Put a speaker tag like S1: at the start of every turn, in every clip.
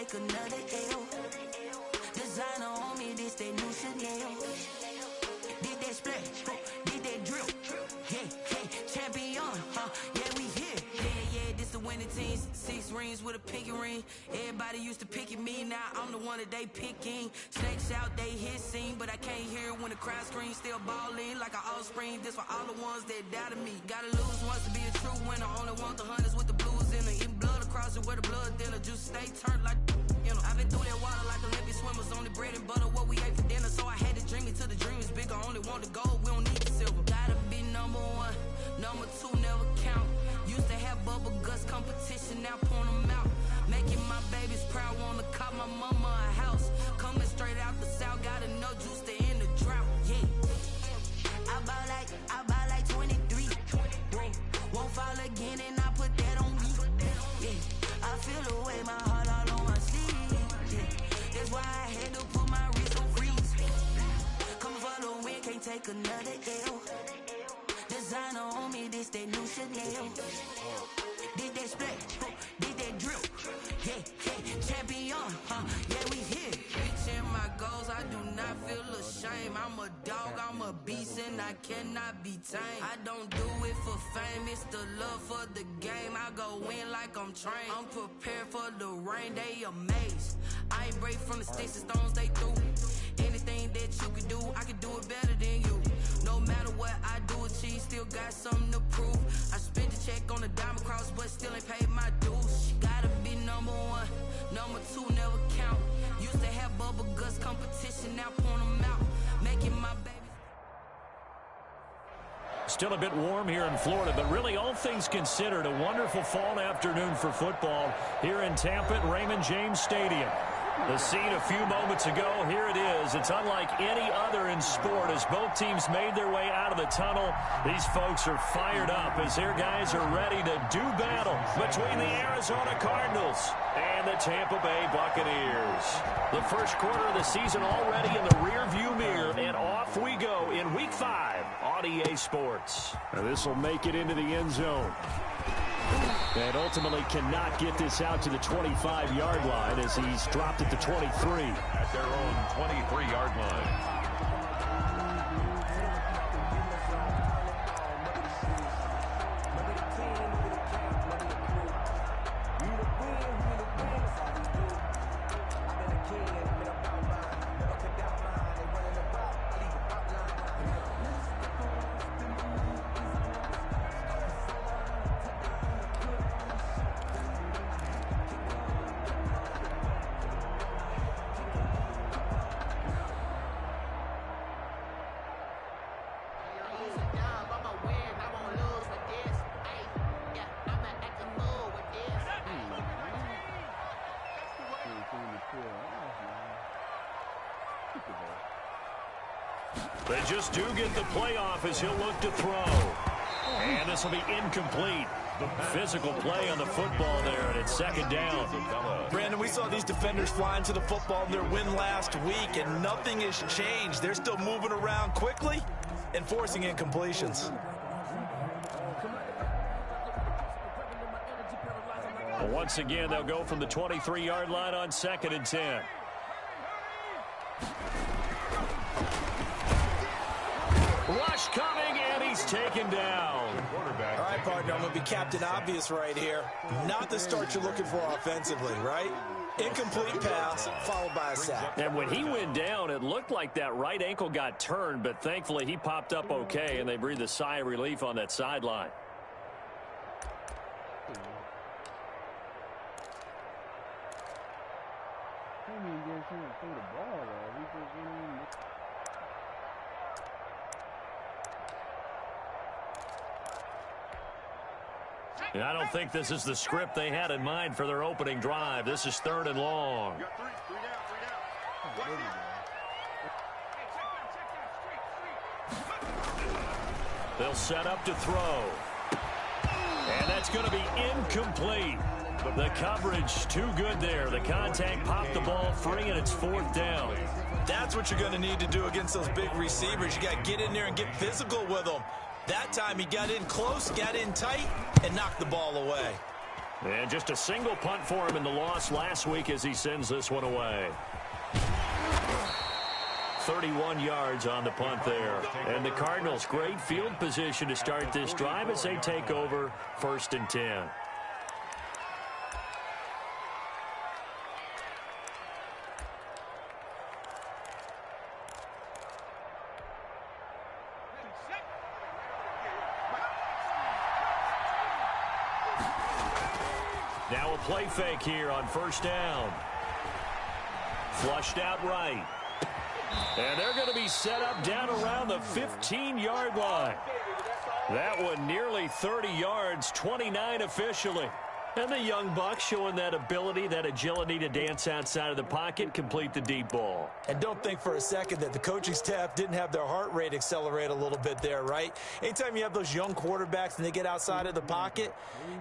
S1: take another L. Designer on me, this that new Chanel. Did that splash, did that drip. Yeah, champion, yeah, we here. Yeah, this the winning team. 6 rings with a pinky ring. Everybody used to pick at me, now I'm the one that they picking. Snakes out, they hit scene, but I can't hear when the crowd screams. Still balling like an offspring. This for all the ones that doubted me. Gotta lose once to be a true winner. Only want the hunters with the blues in it. Eating blood across it where the blood thinner. Juice stay turned like, you know. I've been through that water like Olympic swimmers. Only bread and butter, what we ate for dinner. So I had to dream it till the dream is bigger. Only want the gold, we don't need the silver. Gotta be number 1, number 2 never count. Used to have bubble guts competition, now point them out. Making my babies proud, wanna cop my mama a house. Coming straight out the south, gotta know juice to end the drought. Yeah, I buy like 23. Won't fall again, and I put that on me. Yeah, I feel the way, my heart all on my sleeve. Yeah, that's why I had to put my wrist on freeze. Coming for the win, can't take another L. Designer on me, this that new Chanel. Did that splash, did that drip. Yeah, champion, yeah, we here. Reaching my goals, I do not feel ashamed. I'm a dog, I'm a beast, and I cannot be tamed. I don't do it for fame, it's the love for the game. I go in like I'm trained. I'm prepared for the rain, they amazed. I ain't break from the sticks and stones they threw. Anything that you can do, I can do it better than you. No matter what I do, achieve, still got something to prove. I spent the check on the diamond cross, but still ain't paid my dues. Gotta be number 1, number 2 never count. Used to have bubble guts competition, now point them out. Making my baby.
S2: Still a bit warm here in Florida, but really all things considered, a wonderful fall afternoon for football here in Tampa at Raymond James Stadium. The scene a few moments ago, here it is. It's unlike any other in sport as both teams made their way out of the tunnel. These folks are fired up as their guys are ready to do battle between the Arizona Cardinals and the Tampa Bay Buccaneers. The first quarter of the season already in the rearview mirror, and off we go in Week 5 on EA Sports.
S3: This will make it into the end zone. And ultimately cannot get this out to the 25-yard line as he's dropped at the 23.
S4: At their own 23-yard line.
S2: They just do get the playoff as he'll look to throw. And this will be incomplete. Physical play on the football there, and it's second down.
S5: Brandon, we saw these defenders flying to the football in their win last week, and nothing has changed. They're still moving around quickly and forcing incompletions.
S2: Well, once again, they'll go from the 23-yard line on 2nd and 10. Rush coming, and he's taken down.
S5: All right, partner, I'm going to be Captain Obvious right here. Not the start you're looking for offensively, right? Incomplete pass, followed by a sack.
S2: And when he went down, it looked like that right ankle got turned, but thankfully he popped up okay, and they breathed a sigh of relief on that sideline. And I don't think this is the script they had in mind for their opening drive. This is 3rd and long. They'll set up to throw. And that's going to be incomplete. The coverage too good there. The contact popped the ball free, and it's 4th down.
S5: That's what you're going to need to do against those big receivers. You got to get in there and get physical with them. That time he got in close, got in tight, and knocked the ball away.
S2: And just a single punt for him in the loss last week as he sends this one away. 31 yards on the punt there. And the Cardinals, great field position to start this drive as they take over 1st and 10. Now a play fake here on 1st down. Flushed out right. And they're going to be set up down around the 15-yard line. That one nearly 30 yards, 29 officially. And the young buck showing that ability, that agility to dance outside of the pocket, complete the deep ball.
S5: And don't think for a second that the coaching staff didn't have their heart rate accelerate a little bit there, right? Anytime you have those young quarterbacks and they get outside of the pocket,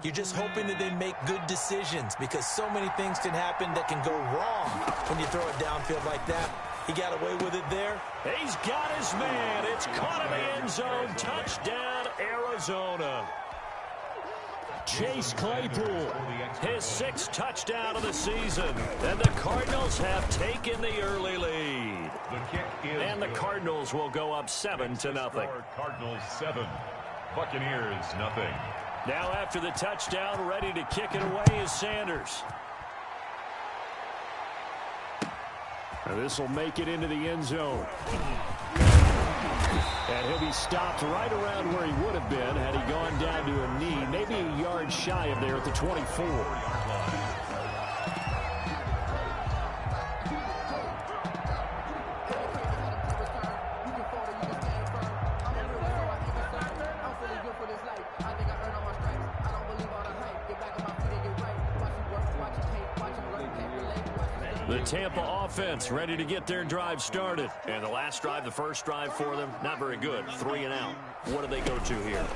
S5: you're just hoping that they make good decisions because so many things can happen that can go wrong when you throw it downfield like that. He got away with it there.
S2: He's got his man. It's caught in the end zone. Touchdown, Arizona. Chase Claypool, his 6th touchdown of the season. And the Cardinals have taken the early lead. And the Cardinals will go up 7-0.
S4: Cardinals 7, Buccaneers nothing.
S2: Now after the touchdown, ready to kick it away is Sanders.
S3: And this will make it into the end zone. And he'll be stopped right around where he would have been had he gone down to a knee, maybe a yard shy of there at the 24.
S2: The Tampa offense ready to get their drive started. And the last drive, the first drive for them, not very good. 3 and out. What do they go to here?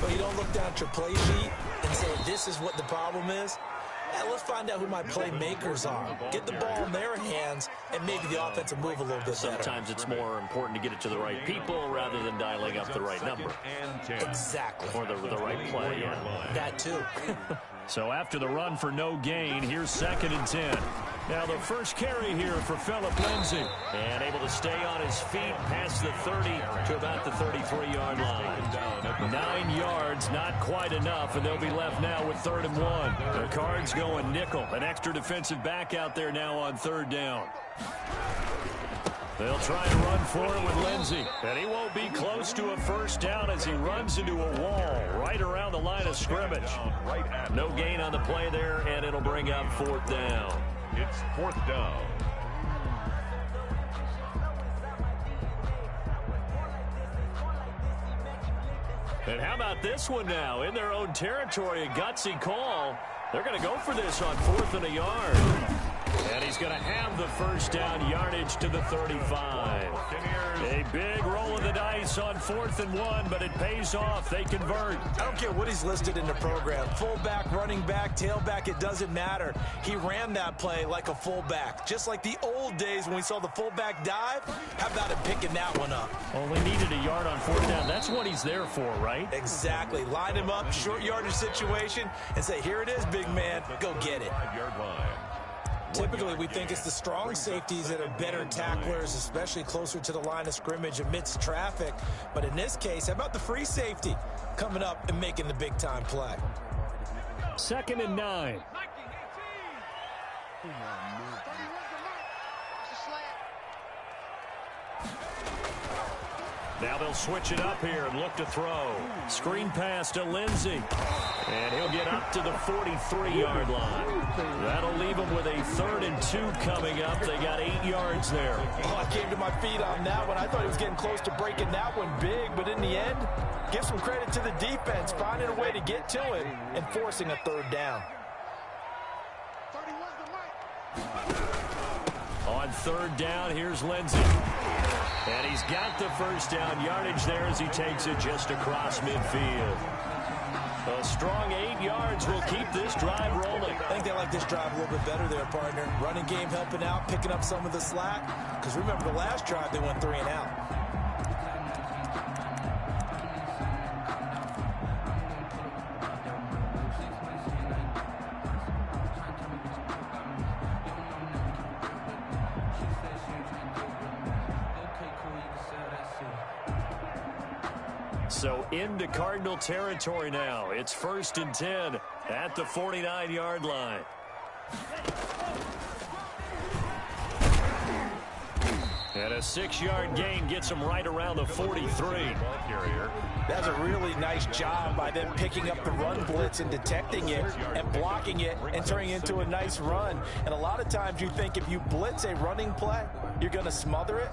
S5: Well, you don't look down at your play sheet and say, this is what the problem is. Let's find out who my playmakers are. Get the ball in their hands, and maybe the offense will move a little bit better.
S2: Sometimes it's more important to get it to the right people rather than dialing up the right number.
S5: Exactly.
S2: Or the right play, yeah.
S5: That too.
S2: So after the run for no gain, here's 2nd and 10. Now the first carry here for Phillip Lindsay. And able to stay on his feet past the 30 to about the 33-yard line. 9 yards, not quite enough, and they'll be left now with 3rd and 1. The Cards going nickel. An extra defensive back out there now on 3rd down. They'll try and run for it with Lindsay. And he won't be close to a 1st down as he runs into a wall right around the line of scrimmage. No gain on the play there, and it'll bring up 4th down.
S4: It's 4th down.
S2: And how about this one now? In their own territory, a gutsy call. They're going to go for this on 4th and a yard. And he's going to have the 1st down, yardage to the 35. A big roll of the dice on 4th and 1, but it pays off. They convert.
S5: I don't care what he's listed in the program. Fullback, running back, tailback, it doesn't matter. He ran that play like a fullback. Just like the old days when we saw the fullback dive. How about him picking that one up?
S2: Only needed a yard on 4th down. That's what he's there for, right?
S5: Exactly. Line him up, short yardage situation, and say, here it is, big man. Go get it.
S4: 5-yard line.
S5: Typically, we think it's the strong safeties that are better tacklers, especially closer to the line of scrimmage amidst traffic. But in this case, how about the free safety coming up and making the big-time play?
S3: 2nd and 9.
S2: Now they'll switch it up here and look to throw. Screen pass to Lindsay. And he'll get up to the 43-yard line. That'll leave him with a 3rd and 2 coming up. They got 8 yards there.
S5: Oh, I came to my feet on that one. I thought he was getting close to breaking that one big, but in the end, give some credit to the defense, finding a way to get to it and forcing a 3rd down.
S2: On 3rd down, here's Lindsay. And he's got the 1st down yardage there as he takes it just across midfield. A strong 8 yards will keep this drive rolling.
S5: I think they like this drive a little bit better there, partner. Running game helping out, picking up some of the slack. Because remember the last drive, they went 3 and out.
S2: So into Cardinal territory now. It's 1st and 10 at the 49-yard line. And a 6-yard gain gets him right around the 43.
S5: That's a really nice job by them picking up the run blitz and detecting it and blocking it and turning it into a nice run. And a lot of times you think if you blitz a running play, you're going to smother it.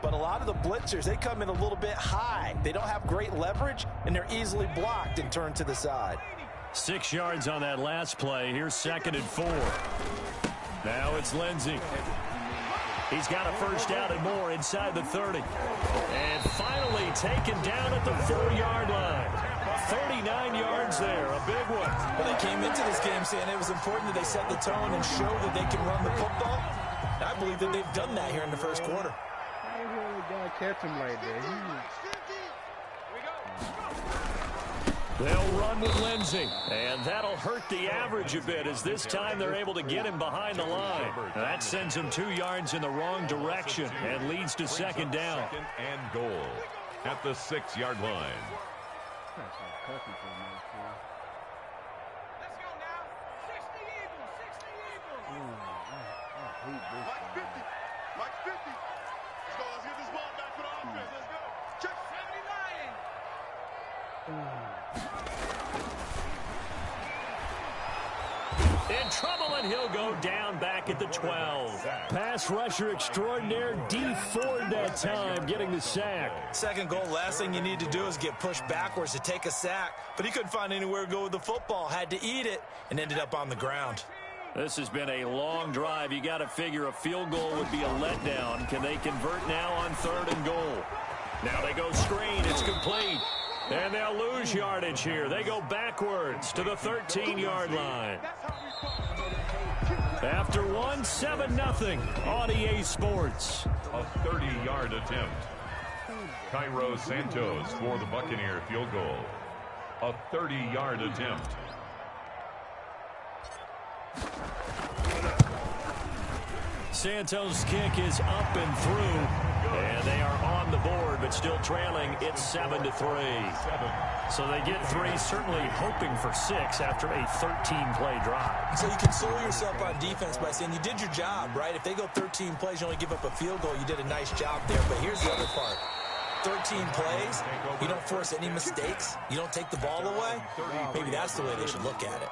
S5: But a lot of the blitzers, they come in a little bit high. They don't have great leverage, and they're easily blocked and turned to the side.
S2: 6 yards on that last play. Here's 2nd and 4. Now it's Lindsey. He's got a first down and more inside the 30. And finally taken down at the 4-yard line. 39 yards there, a big one.
S5: Well, they came into this game saying it was important that they set the tone and show that they can run the football. And I believe that they've done that here in the first quarter.
S6: How the hell did God catch him like that?
S2: They'll run with Lindsey, and that'll hurt the average a bit as this time they're able to get him behind the line. That sends him 2 yards in the wrong direction and leads to 2nd down.
S4: 2nd and goal at the 6-yard line.
S6: Let's
S7: go now. 60 Eagles, 60 Eagles.
S8: Mike 50. Mike 50. Let's go. Let's get this ball back for the offense. Let's go. Check.
S7: 79.
S2: In trouble, and he'll go down back at the 12. Pass rusher extraordinaire, D Ford that time, getting the sack.
S5: 2nd goal, last thing you need to do is get pushed backwards to take a sack. But he couldn't find anywhere to go with the football, had to eat it, and ended up on the ground.
S2: This has been a long drive. You got to figure a field goal would be a letdown. Can they convert now on 3rd and goal? Now they go screen. It's complete. And they'll lose yardage here. They go backwards to the 13-yard line. After 1, 7-0 on EA Sports.
S4: A 30-yard attempt. Cairo Santos for the Buccaneer field goal. A 30-yard attempt.
S2: Santos' kick is up and through. And they are on the board, but still trailing. It's 7-3. So they get 3, certainly hoping for 6 after a 13-play drive.
S5: So you console yourself on defense by saying you did your job, right? If they go 13 plays, you only give up a field goal, you did a nice job there. But here's the other part. 13 plays, you don't force any mistakes, you don't take the ball away. Maybe that's the way they should look at it.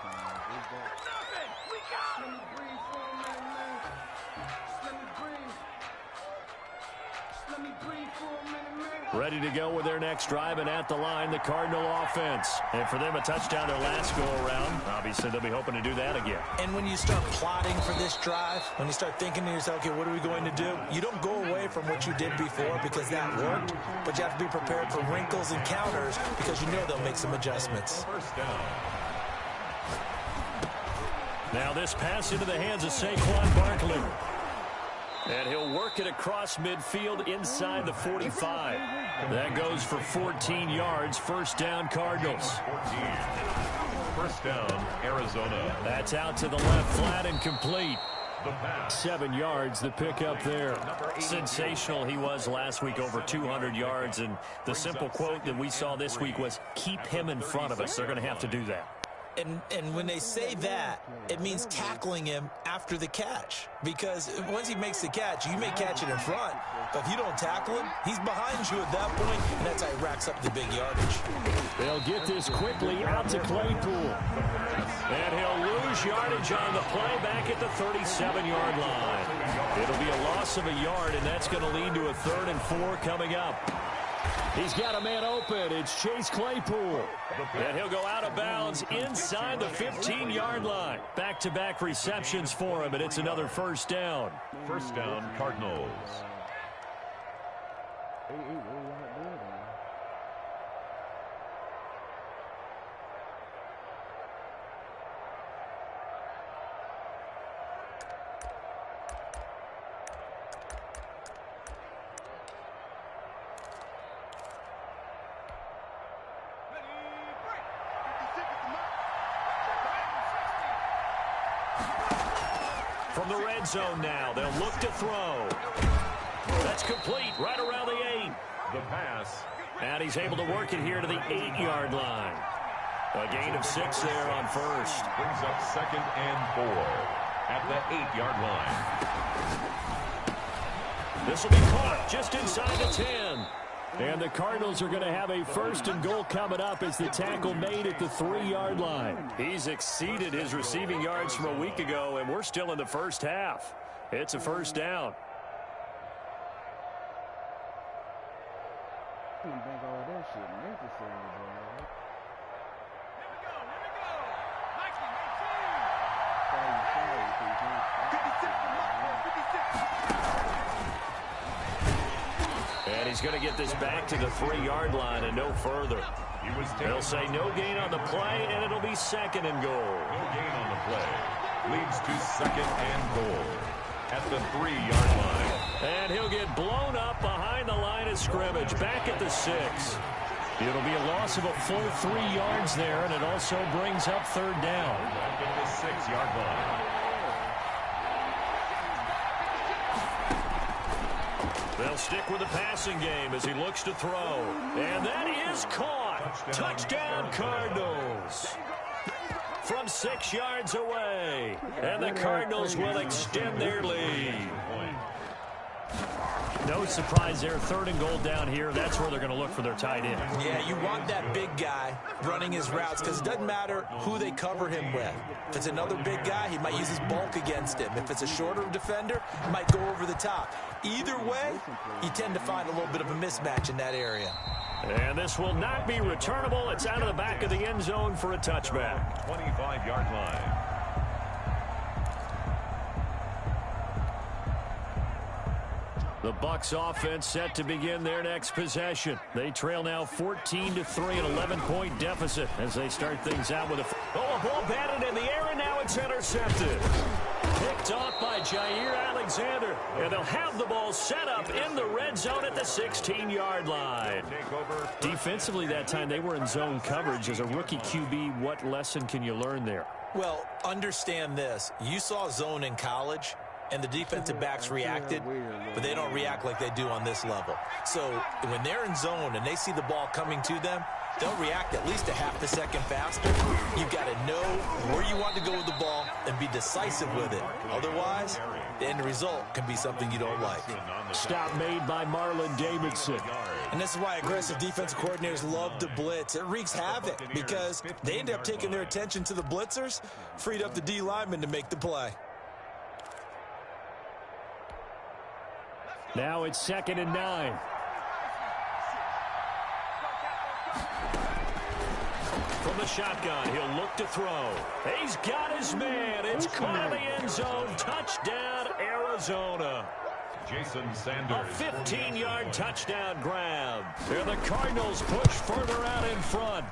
S2: Ready to go with their next drive, and at the line, the Cardinal offense. And for them, a touchdown their last go-around. Obviously, they'll be hoping to do that again.
S5: And when you start plotting for this drive, when you start thinking to yourself, okay, what are we going to do? You don't go away from what you did before because that worked, but you have to be prepared for wrinkles and counters because you know they'll make some adjustments.
S4: First down.
S2: Now this pass into the hands of Saquon Barkley. And he'll work it across midfield inside the 45. That goes for 14 yards. First down, Cardinals.
S4: 14. First down, Arizona.
S2: That's out to the left, flat and complete. 7 yards, the pickup there. Sensational he was last week, over 200 yards. And the simple quote that we saw this week was, keep him in front of us. They're going to have to do that.
S5: And when they say that, it means tackling him after the catch. Because once he makes the catch, you may catch it in front. But if you don't tackle him, he's behind you at that point, and that's how he racks up the big yardage.
S2: They'll get this quickly out to Claypool. And he'll lose yardage on the play back at the 37-yard line. It'll be a loss of a yard, and that's going to lead to a 3rd and 4 coming up. He's got a man open. It's Chase Claypool. And he'll go out of bounds inside the 15-yard line. Back-to-back receptions for him, and it's another first down.
S4: First down, Cardinals.
S2: From the red zone now, they'll look to throw. That's complete right around the 8.
S4: The pass
S2: And he's able to work it here to the 8-yard line. A gain of 6 there on first.
S4: Brings up 2nd and 4 at the 8-yard line.
S2: This will be caught just inside the 10. And the Cardinals are going to have a 1st and goal coming up as the tackle made at the 3-yard line. He's exceeded his receiving yards from a week ago, and we're still in the first half. It's a 1st down.
S6: I don't think all that shit necessary, bro.
S2: And he's going to get this back to the 3-yard line and no further. They'll say no gain on the play, and it'll be 2nd and goal.
S4: No gain on the play. Leads to 2nd and goal at the 3-yard line.
S2: And he'll get blown up behind the line of scrimmage, back at the 6. It'll be a loss of a full 3 yards there, and it also brings up 3rd down.
S4: Back at the 6-yard line.
S2: They'll stick with the passing game as he looks to throw. And that is caught. Touchdown, Cardinals. From 6 yards away. And the Cardinals will extend their lead. No surprise there. 3rd and goal down here. That's where they're going to look for their tight end.
S5: Yeah, you want that big guy running his routes because it doesn't matter who they cover him with. If it's another big guy, he might use his bulk against him. If it's a shorter defender, he might go over the top. Either way, you tend to find a little bit of a mismatch in that area.
S2: And this will not be returnable. It's out of the back of the end zone for a touchback.
S4: 25-yard line.
S2: The Bucs offense set to begin their next possession. They trail now 14-3, an 11-point deficit as they start things out with a ball batted in the air, and now it's intercepted. Picked off by Jair Alexander, and they'll have the ball set up in the red zone at the 16-yard line. Defensively that time, they were in zone coverage. As a rookie QB, what lesson can you learn there?
S5: Well, understand this. You saw zone in college, and the defensive backs reacted, but they don't react like they do on this level. So when they're in zone and they see the ball coming to them, they'll react at least a half a second faster. You've got to know where you want to go with the ball and be decisive with it. Otherwise, the end result can be something you don't like.
S2: Stop made by Marlon Davidson.
S5: And this is why aggressive defensive coordinators love to blitz. It wreaks havoc because they end up taking their attention to the blitzers, freed up the D lineman to make the play.
S2: Now it's 2nd and 9. From the shotgun, he'll look to throw. He's got his man. It's caught in the end zone. Touchdown, Arizona.
S4: Jason Sanders.
S2: A 15-yard touchdown grab. And the Cardinals push further out in front.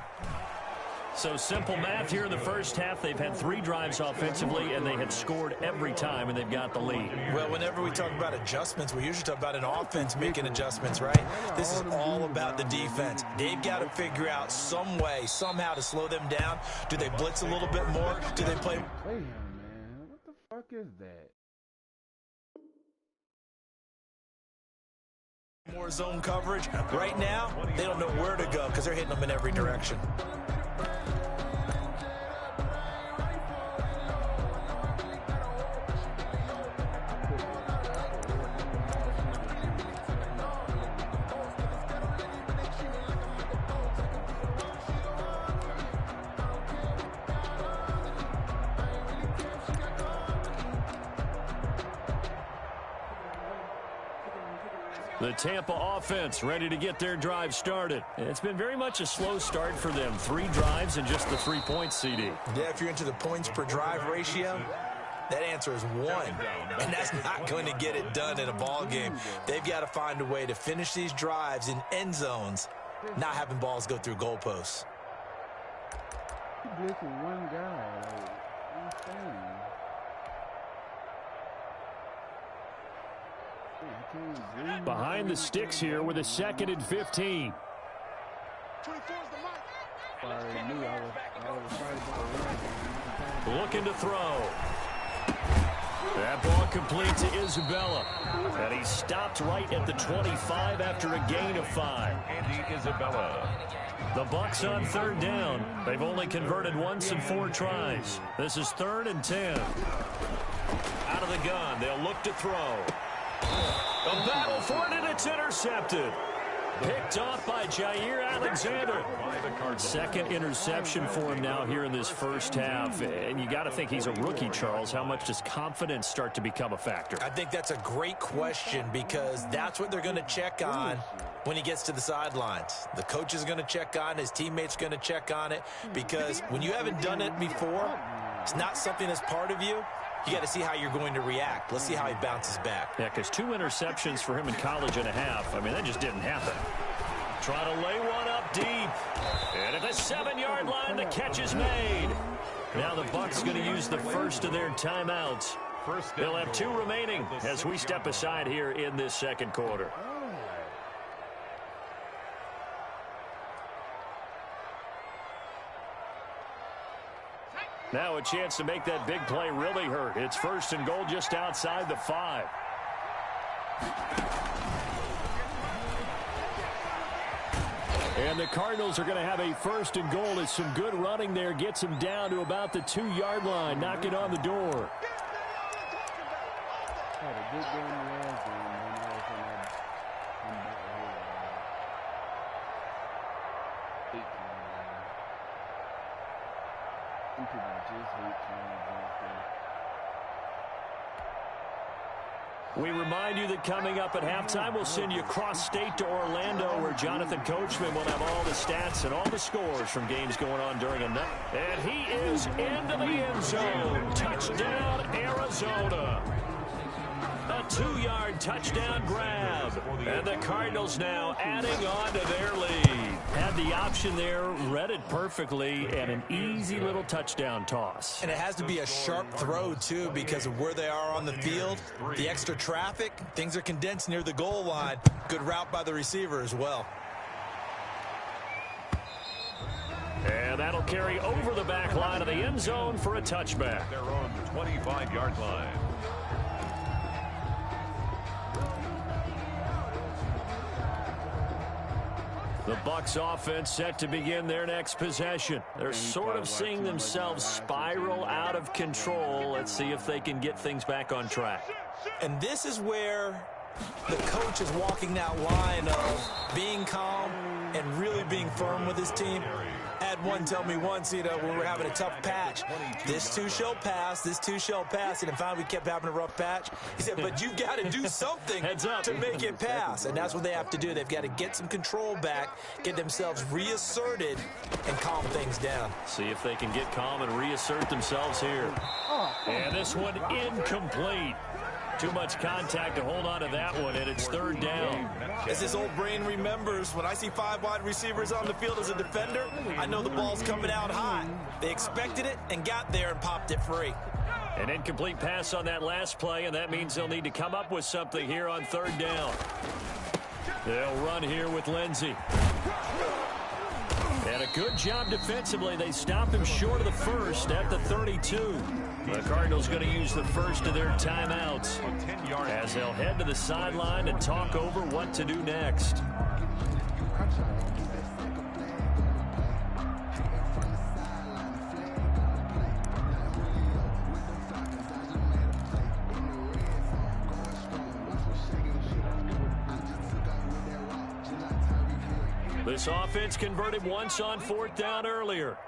S2: So simple math here in the first half. They've had 3 drives offensively, and they have scored every time, and they've got the lead.
S5: Well, whenever we talk about adjustments, we usually talk about an offense making adjustments, right? This is all about the defense. They've got to figure out some way, somehow to slow them down. Do they blitz a little bit more? Do they play?
S6: Play him, man. What the fuck is that?
S5: More zone coverage? Right now, they don't know where to go because they're hitting them in every direction.
S2: The Tampa offense ready to get their drive started. It's been very much a slow start for them. 3 drives and just the 3 points, CD.
S5: Yeah, if you're into the points per drive ratio, that answer is 1. And that's not going to get it done in a ball game. They've got to find a way to finish these drives in end zones, not having balls go through goalposts.
S6: He's blitzing one guy. Like, insane.
S2: Behind the sticks here with a 2nd and 15. Looking to throw. That ball complete to Isabella. And he stopped right at the 25 after a gain of 5.
S4: Andy Isabella.
S2: The Bucs on third down. They've only converted once in 4 tries. This is 3rd and 10. Out of the gun, they'll look to throw. A battle for it, and it's intercepted. Picked off by Jair Alexander. Second interception for him now here in this first half. And you got to think he's a rookie, Charles. How much does confidence start to become a factor?
S5: I think that's a great question because that's what they're going to check on when he gets to the sidelines. The coach is going to check on it. His teammates are going to check on it because when you haven't done it before, it's not something that's part of you. You got to see how you're going to react. Let's see how he bounces back.
S2: Yeah, because 2 interceptions for him in college and a half. I mean, that just didn't happen. Try to lay one up deep. And at the 7-yard line, the catch is made. Now the Bucs going to use the first of their timeouts. They'll have 2 remaining as we step aside here in this second quarter. Now a chance to make that big play really hurt. It's 1st and goal just outside the 5. And the Cardinals are going to have a 1st and goal. It's some good running there. Gets him down to about the 2-yard line. Knocking on the door. We remind you that coming up at halftime, we'll send you cross-state to Orlando, where Jonathan Coachman will have all the stats and all the scores from games going on during a night. And he is into the end zone. Touchdown, Arizona. A 2-yard touchdown grab. And the Cardinals now adding on to their lead. Had the option there, read it perfectly, and an easy little touchdown toss.
S5: And it has to be a sharp throw, too, because of where they are on the field. The extra traffic, things are condensed near the goal line. Good route by the receiver as well.
S2: And that'll carry over the back line of the end zone for a touchback.
S4: Their own 25-yard line.
S2: The Bucs offense set to begin their next possession. They're sort of seeing themselves spiral out of control. Let's see if they can get things back on track.
S5: And this is where the coach is walking that line of being calm and really being firm with his team. I had one tell me once, when we were having a tough patch, this too shall pass, this too shall pass. And finally we kept having a rough patch. He said, but you've got to do something to make it pass. And that's what they have to do. They've got to get some control back, get themselves reasserted, and calm things down.
S2: See if they can get calm and reassert themselves here. And this one incomplete. Too much contact to hold on to that one, and it's 3rd down.
S5: As his old brain remembers, when I see 5 wide receivers on the field as a defender, I know the ball's coming out hot. They expected it and got there and popped it free.
S2: An incomplete pass on that last play, and that means they'll need to come up with something here on 3rd down. They'll run here with Lindsey. And a good job defensively. They stopped him short of the 1st at the 32. The Cardinals going to use the first of their timeouts as they'll head to the sideline and talk over what to do next. This offense converted once on 4th down earlier.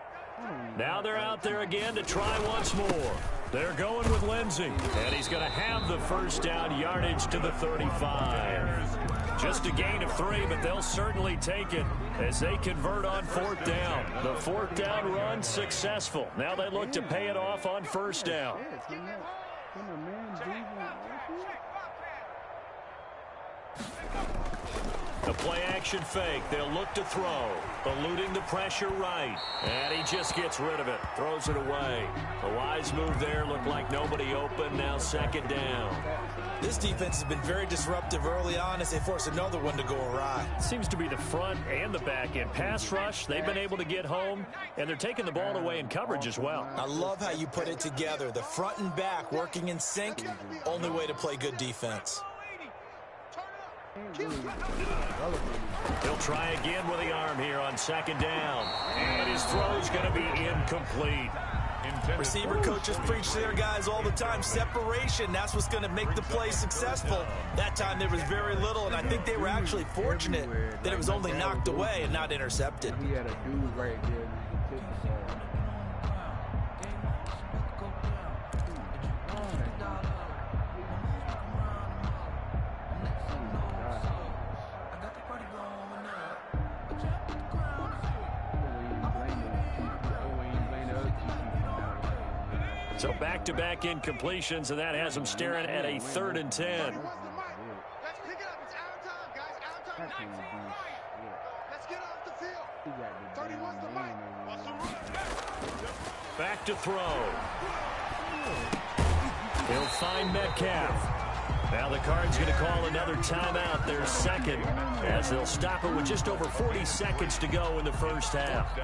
S2: Now they're out there again to try once more. They're going with Lindsey, and he's going to have the 1st down yardage to the 35. Just a gain of 3, but they'll certainly take it as they convert on 4th down. The 4th down run successful. Now they look to pay it off on 1st down. The play-action fake. They'll look to throw. Eluding the pressure right. And he just gets rid of it. Throws it away. A wise move there. Looked like nobody open. Now second down.
S5: This defense has been very disruptive early on as they force another one to go awry.
S2: Seems to be the front and the back end. Pass rush, they've been able to get home, and they're taking the ball away in coverage as well.
S5: I love how you put it together. The front and back working in sync. Only way to play good defense.
S2: He'll try again with the arm here on second down. And his throw's going to be incomplete.
S5: Receiver coaches preach to their guys all the time. Separation, that's what's going to make the play successful. That time there was very little, and I think they were actually fortunate that it was only knocked away and not intercepted.
S6: He had a dude right there.
S2: So back-to-back incompletions, and that has them staring at a 3rd and 10.
S8: Let's pick it up. It's out of time, guys. Out of time. 19 Let's get off the field. 31's the mic.
S2: Back to throw. He'll find Metcalf. Now the Cards going to call another timeout, their second, as they'll stop it with just over 40 seconds to go in the first half.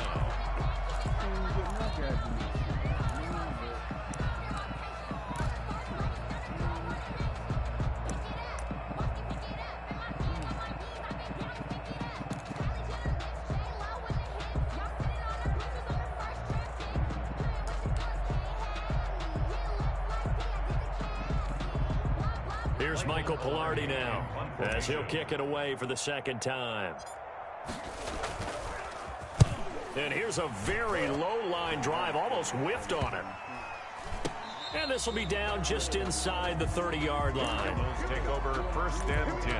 S2: Here's Michael Pilardi now, as he'll kick it away for the second time. And here's a very low-line drive, almost whiffed on it. And this will be down just inside the 30-yard line.
S4: Take over 1st and 10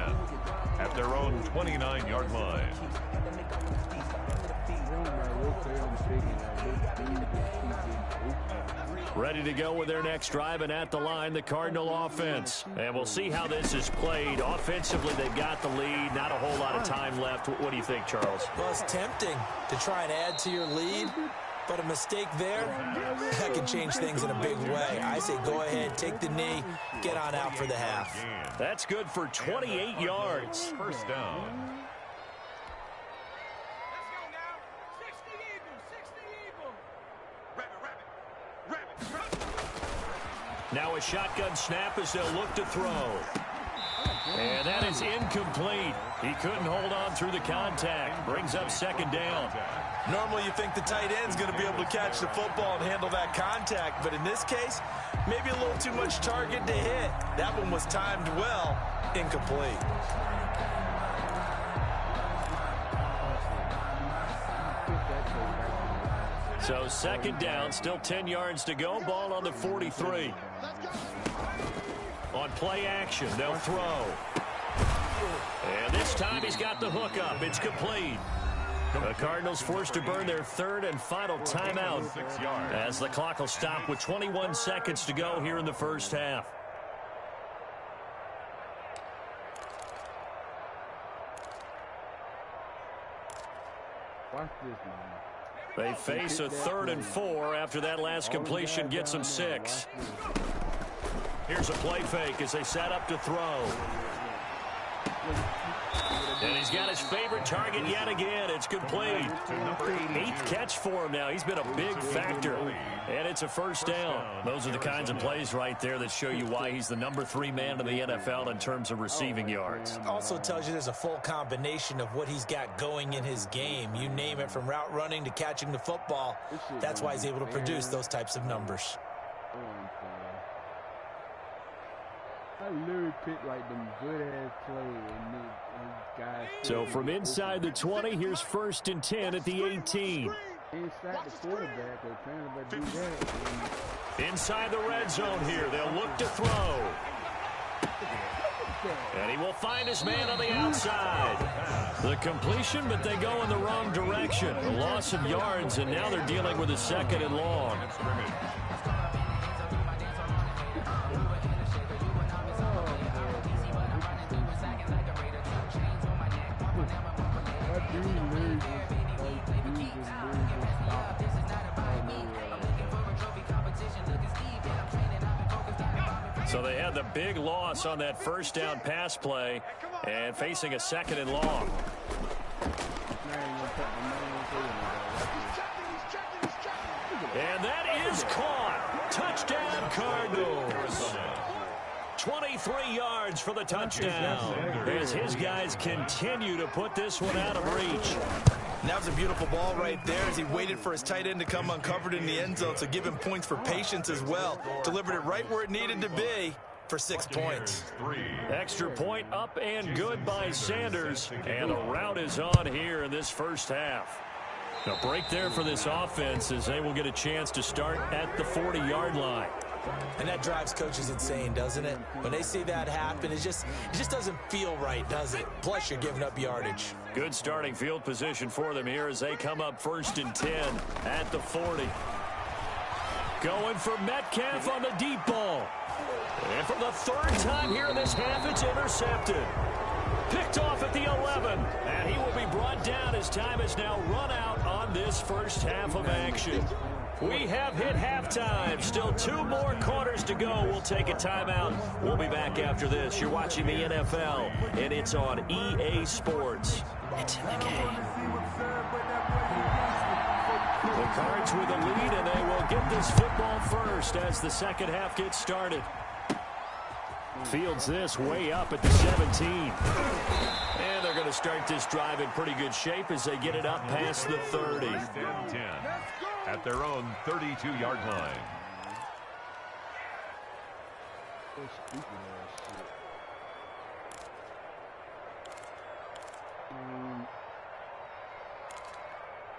S4: at their own 29-yard line.
S2: Ready to go with their next drive, and at the line, the Cardinal offense. And we'll see how this is played. Offensively, they've got the lead. Not a whole lot of time left. What do you think, Charles?
S5: Well, it's tempting to try and add to your lead, but a mistake there, that can change things in a big way. I say go ahead, take the knee, get on out for the half.
S2: That's good for 28 yards.
S4: First down.
S2: Now a shotgun snap as they'll look to throw. And that is incomplete. He couldn't hold on through the contact. Brings up second down.
S5: Normally you think the tight end's going to be able to catch the football and handle that contact, but in this case, maybe a little too much target to hit. That one was timed well, incomplete.
S2: So second down, still 10 yards to go. Ball on the 43. On play action, they'll throw. And this time he's got the hook up. It's complete. The Cardinals forced to burn their 3rd and final timeout as the clock will stop with 21 seconds to go here in the first half.
S6: Watch this, man.
S2: They face a 3rd and 4 after that last completion gets them 6. Here's a play fake as they set up to throw. And he's got his favorite target yet again. It's complete. 8th catch for him now. He's been a big factor. And it's a first down. Those are the kinds of plays right there that show you why he's the number 3 man in the NFL in terms of receiving yards.
S5: Also tells you there's a full combination of what he's got going in his game. You name it, from route running to catching the football. That's why he's able to produce those types of numbers.
S6: I literally picked like them good-ass plays and guys.
S2: So from inside the 20, here's 1st and 10 at the 18.
S6: Inside the quarterback, they're trying to do that.
S2: Inside the red zone here, they'll look to throw. And he will find his man on the outside. The completion, but they go in the wrong direction. A loss of yards, and now they're dealing with a 2nd and long. So they had the big loss on that first down pass play and facing a 2nd and long. And that is caught. Touchdown, Cardinals. 23 yards for the touchdown as his guys continue to put this one out of reach.
S5: And that was a beautiful ball right there as he waited for his tight end to come uncovered in the end zone, so give him points for patience as well. Delivered it right where it needed to be for 6 points.
S2: Extra point up and good by Sanders, and a rout is on here in this first half. A break there for this offense as they will get a chance to start at the 40-yard line.
S5: And that drives coaches insane, doesn't it? When they see that happen, it just doesn't feel right, does it? Plus, you're giving up yardage.
S2: Good starting field position for them here as they come up 1st and 10 at the 40. Going for Metcalf on the deep ball. And for the 3rd time here in this half, it's intercepted. Picked off at the 11. And he will be brought down as time has now run out on this first half of action. We have hit halftime. Still 2 more quarters to go. We'll take a timeout. We'll be back after this. You're watching the NFL, and it's on EA Sports. It's in the game. The Cards with a lead, and they will get this football first as the second half gets started. Fields this way up at the 17. And they're going to start this drive in pretty good shape as they get it up past the 30.
S4: 10 at their own 32-yard line.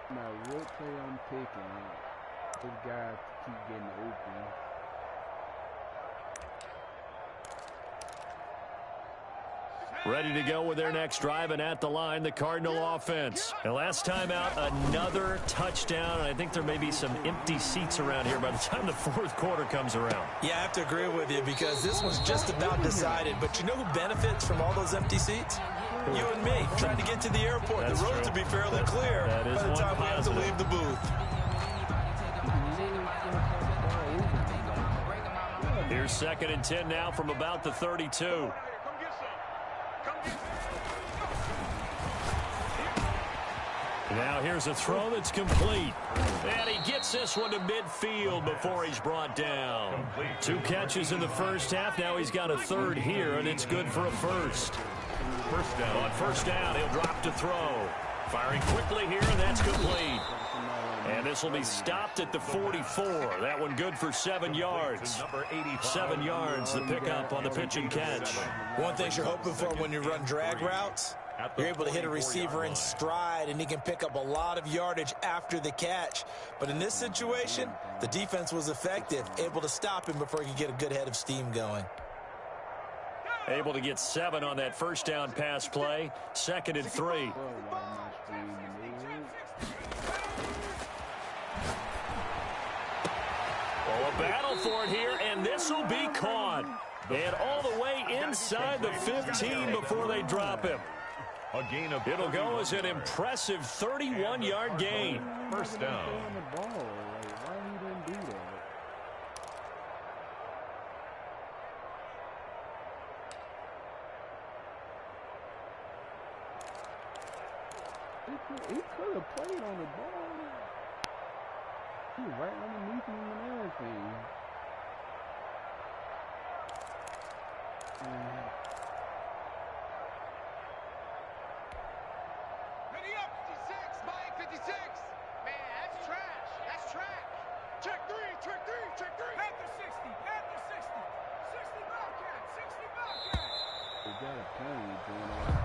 S6: Now, what play I'm picking, this guy keep getting open.
S2: Ready to go with their next drive, and at the line, the Cardinal offense. And last time out, another touchdown. I think there may be some empty seats around here by the time the 4th quarter comes around.
S5: Yeah, I have to agree with you because this one's just about decided. But you know who benefits from all those empty seats? You and me, trying to get to the airport.
S2: That's
S5: the roads
S2: true.
S5: will be fairly clear
S2: That is
S5: by the time we have to leave the booth.
S2: Here's 2nd and 10 now from about the 32. Now here's a throw that's complete. And he gets this one to midfield before he's brought down. 2 catches in the first half. Now he's got a 3rd here, and it's good for a first.
S4: First down.
S2: On first down, he'll drop to throw. Firing quickly here, and that's complete. And this will be stopped at the 44. That one good for 7 yards. 7 yards, the pickup on the pitch and catch.
S5: One thing you're hoping for when you run drag routes, you're able to hit a receiver in stride, and he can pick up a lot of yardage after the catch. But in this situation, the defense was effective, able to stop him before he could get a good head of steam going.
S2: Able to get 7 on that first down pass play. 2nd and 3. Oh, a battle for it here, and this will be caught. And all the way inside the 15 before they drop him.
S4: A gain of
S2: It'll go as an impressive 31-yard gain.
S4: First down.
S6: He could have played on the ball. He was right underneath him and everything.
S8: Ready up, 56, Mike, 56. Man, that's trash. That's track. Check 3, check 3, check 3.
S7: Panther 60, Panther 60. 60 Bobcat, 60 Bobcat.
S6: They got a penalty going on.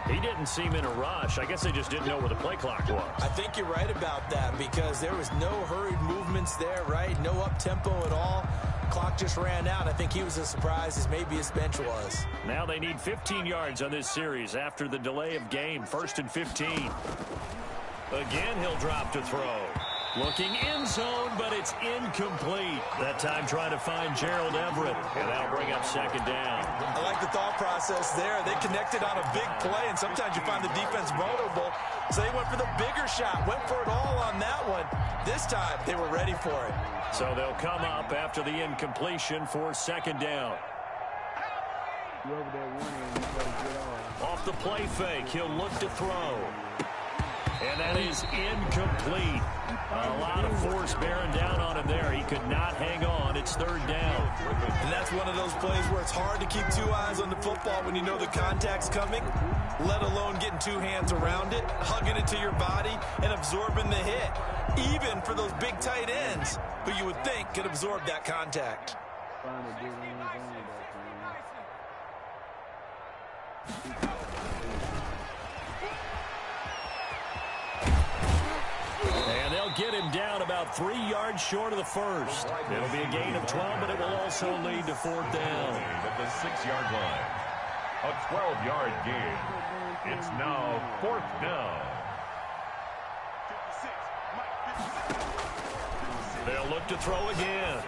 S2: He didn't seem in a rush. I guess they just didn't know where the play clock was.
S5: I think you're right about that because there was no hurried movements there, right? No up-tempo at all. Clock just ran out. I think he was as surprised as maybe his bench was.
S2: Now they need 15 yards on this series after the delay of game. 1st and 15. Again, he'll drop to throw. Looking in zone, but it's incomplete. That time trying to find Gerald Everett, and that'll bring up 2nd down.
S5: I like the thought process there. They connected on a big play, and sometimes you find the defense vulnerable. So they went for the bigger shot, went for it all on that one. This time, they were ready for it.
S2: So they'll come up after the incompletion for second down. Off the play fake, he'll look to throw. And that is incomplete. A lot of force bearing down on him there. He could not hang on. It's third down.
S5: And that's one of those plays where it's hard to keep two eyes on the football when you know the contact's coming, let alone getting two hands around it, hugging it to your body, and absorbing the hit. Even for those big tight ends who you would think could absorb that contact.
S2: And they'll get him down about 3 yards short of the first. It'll be a gain of 12, but it will also lead to fourth down.
S4: At the 6-yard line. A 12-yard gain. It's now fourth down.
S2: They'll look to throw again.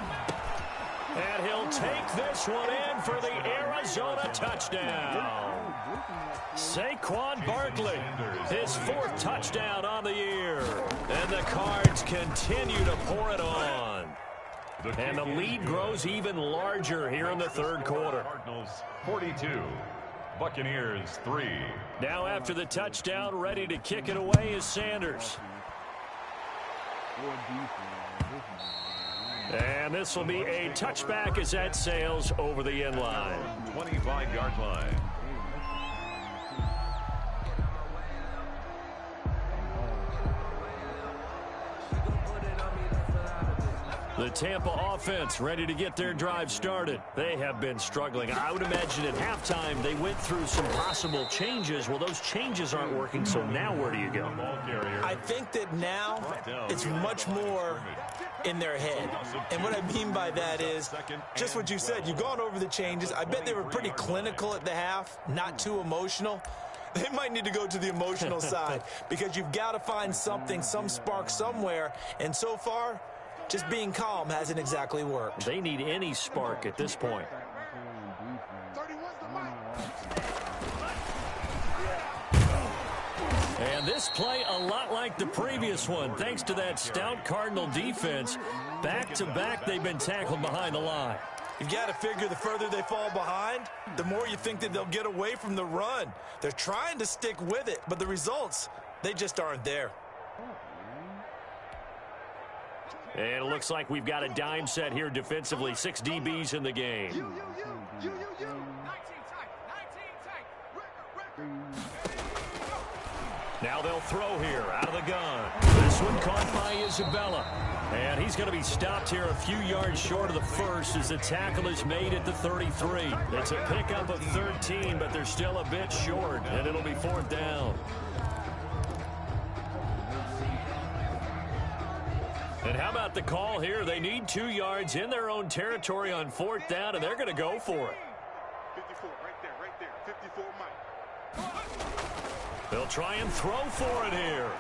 S2: And he'll take this one in for the Arizona touchdown. Saquon Barkley, his fourth touchdown on the year. And the Cards continue to pour it on. And the lead grows even larger here in the third quarter.
S4: Cardinals 42, Buccaneers 3.
S2: Now after the touchdown, ready to kick it away is Sanders. And this will be a touchback as that sails over the end line.
S4: 25-yard line.
S2: The Tampa offense ready to get their drive started. They have been struggling. I would imagine at halftime they went through some possible changes. Well, those changes aren't working, so now where do you go?
S5: I think that now it's much more in their head. And what I mean by that is just what you said. You've gone over the changes. I bet they were pretty clinical at the half, not too emotional. They might need to go to the emotional side because you've got to find something, some spark somewhere. And so far, just being calm hasn't exactly worked.
S2: They need any spark at this point. And this play a lot like the previous one, thanks to that stout Cardinal defense. Back-to-back, they've been tackled behind the line.
S5: You've got to figure the further they fall behind, the more you think that they'll get away from the run. They're trying to stick with it, but the results, they just aren't there.
S2: And it looks like we've got a dime set here defensively. 6 DBs in the game. Now they'll throw here out of the gun. This one caught by Isabella. And he's going to be stopped here a few yards short of the first as the tackle is made at the 33. It's a pickup of 13, but they're still a bit short, and it'll be fourth down. And how about the call here? They need 2 yards in their own territory on fourth down, and they're going to go for it.
S8: 54, right there. 54, Mike.
S2: They'll try and throw for it here.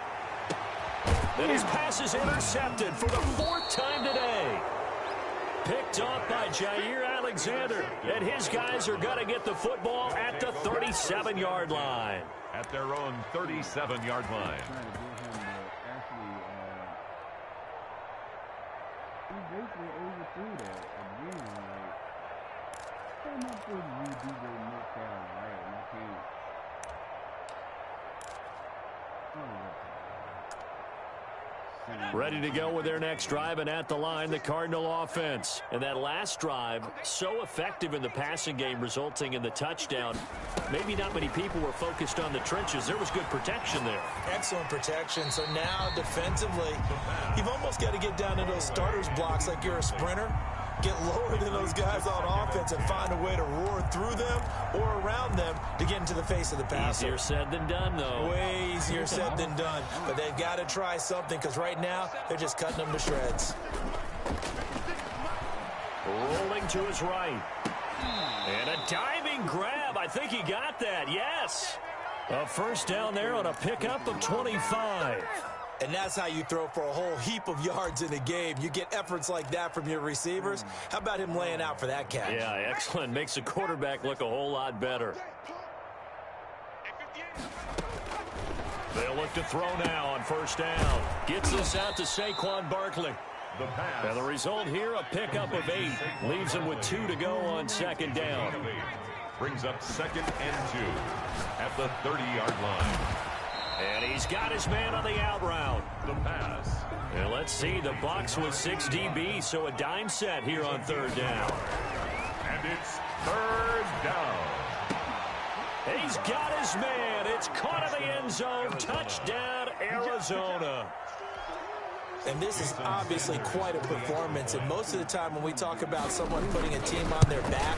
S2: And his pass is intercepted for the 4th time today. Picked off by Jair Alexander. And his guys are going to get the football at the 37-yard line.
S4: At their own 37-yard line.
S6: Basically overthrew that again. Like, how much would you do the next down right? And I can't.
S2: Ready to go with their next drive, and at the line, the Cardinal offense. And that last drive, so effective in the passing game, resulting in the touchdown. Maybe not many people were focused on the trenches. There was good protection there.
S5: Excellent protection. So now, defensively, you've almost got to get down to those starters blocks like you're a sprinter. Get lower than those guys on offense and find a way to roar through them or around them to get into the face of the passer.
S2: Easier said than done, though.
S5: Way easier said than done. But they've got to try something because right now they're just cutting them to shreds.
S2: Rolling to his right. And a diving grab. I think he got that. Yes. A first down there on a pickup of 25.
S5: And that's how you throw for a whole heap of yards in a game. You get efforts like that from your receivers. How about him laying out for that catch?
S2: Yeah, excellent. Makes the quarterback look a whole lot better. They'll look to throw now on first down. Gets this out to Saquon Barkley. And the result here, a pickup of 8. Leaves him with 2 to go on second down.
S4: Brings up 2nd and 2 at the 30-yard line.
S2: And he's got his man on the out route.
S4: The pass.
S2: And let's see, the Bucs with 6 DB, so a dime set here on third down.
S4: And it's 3rd down.
S2: He's got his man. It's caught in the end zone. Touchdown, Arizona.
S5: And this is obviously quite a performance. And most of the time when we talk about someone putting a team on their back,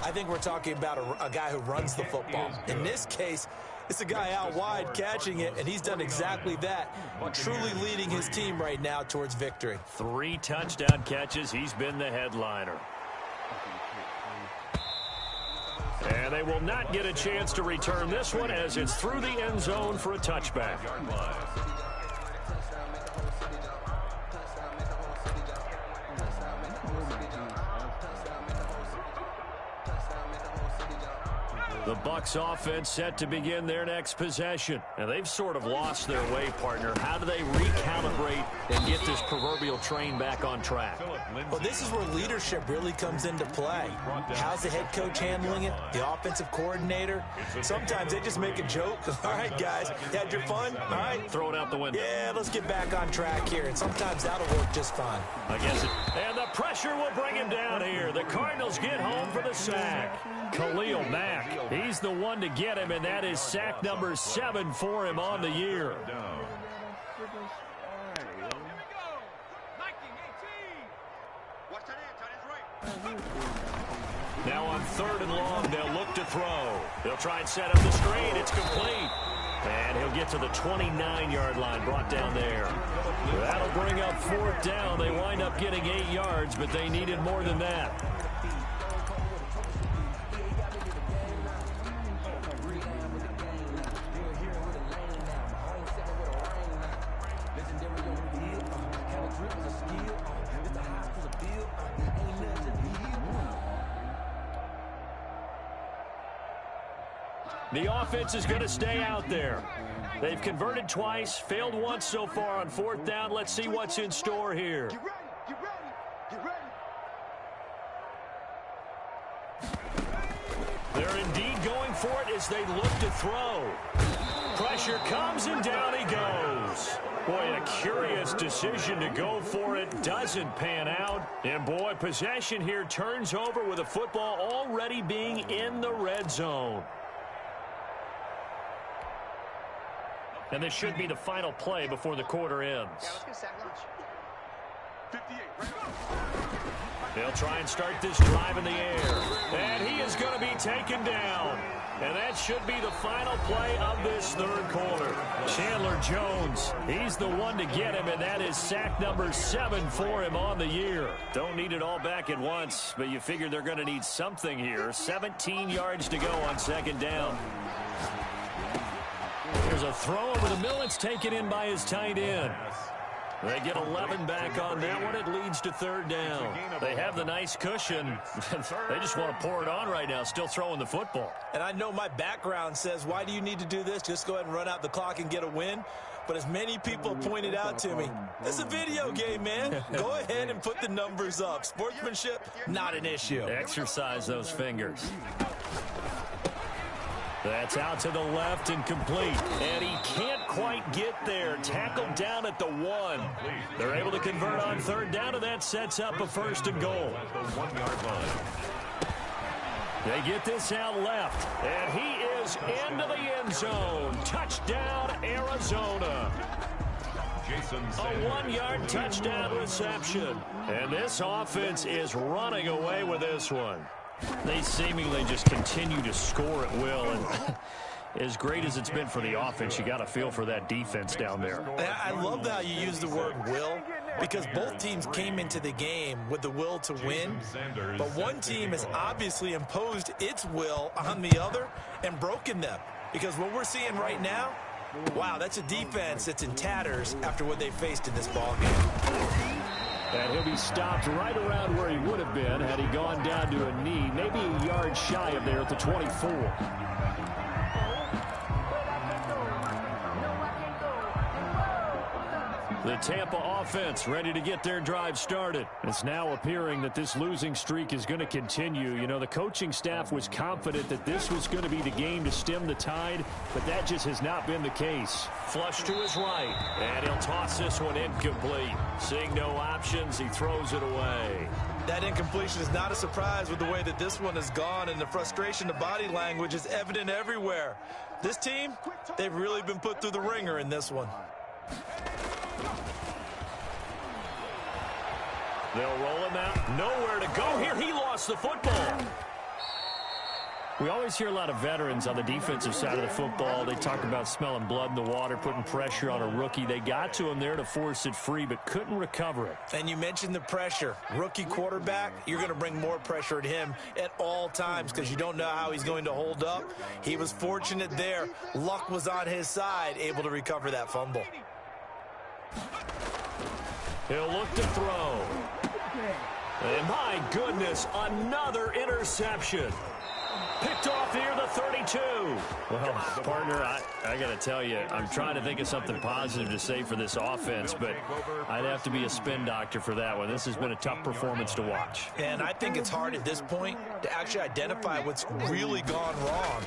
S5: I think we're talking about a guy who runs the football. In this case, it's a guy out wide catching it, and he's done exactly that, truly leading his team right now towards victory.
S2: 3 touchdown catches. He's been the headliner. And they will not get a chance to return this one as it's through the end zone for a touchback. The Bucs offense set to begin their next possession. And they've sort of lost their way, partner. How do they recalibrate and get this proverbial train back on track?
S5: Well, this is where leadership really comes into play. How's the head coach handling it? The offensive coordinator? Sometimes they just make a joke. All right, guys, you had your fun? All right.
S2: Throw it out the window.
S5: Yeah, let's get back on track here. And sometimes that'll work just fine.
S2: I guess it. And the pressure will bring him down here. The Cardinals get home for the sack. Khalil Mack, he's the one to get him, and that is sack number 7 for him on the year. Now on 3rd and long, they'll look to throw. They'll try and set up the screen. It's complete. And he'll get to the 29-yard line, brought down there. That'll bring up 4th down. They wind up getting 8 yards, but they needed more than that. The offense is going to stay out there. They've converted twice, failed once so far on 4th down. Let's see what's in store here.
S8: Get ready, get ready, get ready.
S2: They're indeed going for it as they look to throw. Pressure comes and down he goes. Boy, a curious decision to go for it. Doesn't pan out. And boy, possession here turns over with the football already being in the red zone. And this should be the final play before the quarter ends.
S8: Yeah, let's get sack lunch. 58.
S2: They'll try and start this drive in the air. And he is going to be taken down. And that should be the final play of this 3rd quarter. Chandler Jones, he's the one to get him, and that is sack number 7 for him on the year. Don't need it all back at once, but you figure they're going to need something here. 17 yards to go on 2nd down. There's a throw over the middle. It's taken in by his tight end. They get 11 back on that one. It leads to 3rd down. They have the nice cushion. They just want to pour it on right now, still throwing the football.
S5: And I know my background says, why do you need to do this? Just go ahead and run out the clock and get a win. But as many people pointed out to me, this is a video game, man. Go ahead and put the numbers up. Sportsmanship, not an issue.
S2: Exercise those fingers. That's out to the left and complete. And he can't quite get there. Tackled down at the 1. They're able to convert on 3rd down, and that sets up a 1st and goal. They get this out left. And he is into the end zone. Touchdown, Arizona. A 1-yard touchdown reception. And this offense is running away with this one. They seemingly just continue to score at will, and as great as it's been for the offense, you got to feel for that defense down there.
S5: I love how you use the word will, because both teams came into the game with the will to win, but one team has obviously imposed its will on the other and broken them, because what we're seeing right now, wow, that's a defense that's in tatters after what they faced in this ballgame.
S3: And he'll be stopped right around where he would have been had he gone down to a knee, maybe a yard shy of there at the 24.
S2: The Tampa offense ready to get their drive started. It's now appearing that this losing streak is going to continue. You know, the coaching staff was confident that this was going to be the game to stem the tide, but that just has not been the case. Flush to his right, and he'll toss this one incomplete. Seeing no options, he throws it away.
S5: That incompletion is not a surprise with the way that this one has gone, and the frustration, the body language is evident everywhere. This team, they've really been put through the ringer in this one.
S2: They'll roll him out. Nowhere to go here. He lost the football. We always hear a lot of veterans on the defensive side of the football. They talk about smelling blood in the water, putting pressure on a rookie. They got to him there to force it free, but couldn't recover it.
S5: And you mentioned the pressure. Rookie quarterback, you're going to bring more pressure at him at all times because you don't know how he's going to hold up. He was fortunate there. Luck was on his side, able to recover that fumble.
S2: He'll look to throw. And my goodness, another interception. Picked off near the 32. Well, partner, I got to tell you, I'm trying to think of something positive to say for this offense, but I'd have to be a spin doctor for that one. This has been a tough performance to watch.
S5: And I think it's hard at this point to actually identify what's really gone wrong.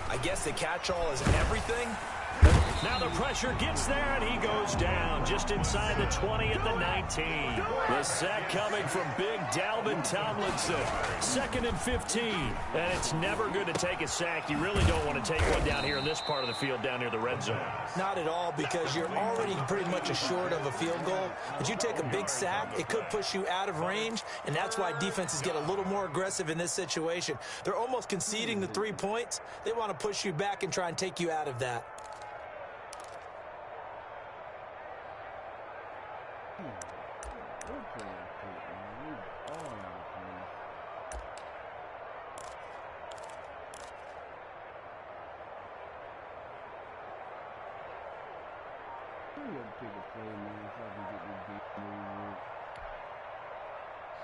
S5: I guess the catch-all is everything.
S2: Now the pressure gets there, and he goes down just inside the 20 at the 19. The sack coming from big Dalvin Tomlinson. 2nd and 15. And it's never good to take a sack. You really don't want to take one down here in this part of the field down near the red zone.
S5: Not at all, because you're already pretty much assured of a field goal. But you take a big sack, it could push you out of range, and that's why defenses get a little more aggressive in this situation. They're almost conceding the 3 points. They want to push you back and try and take you out of that.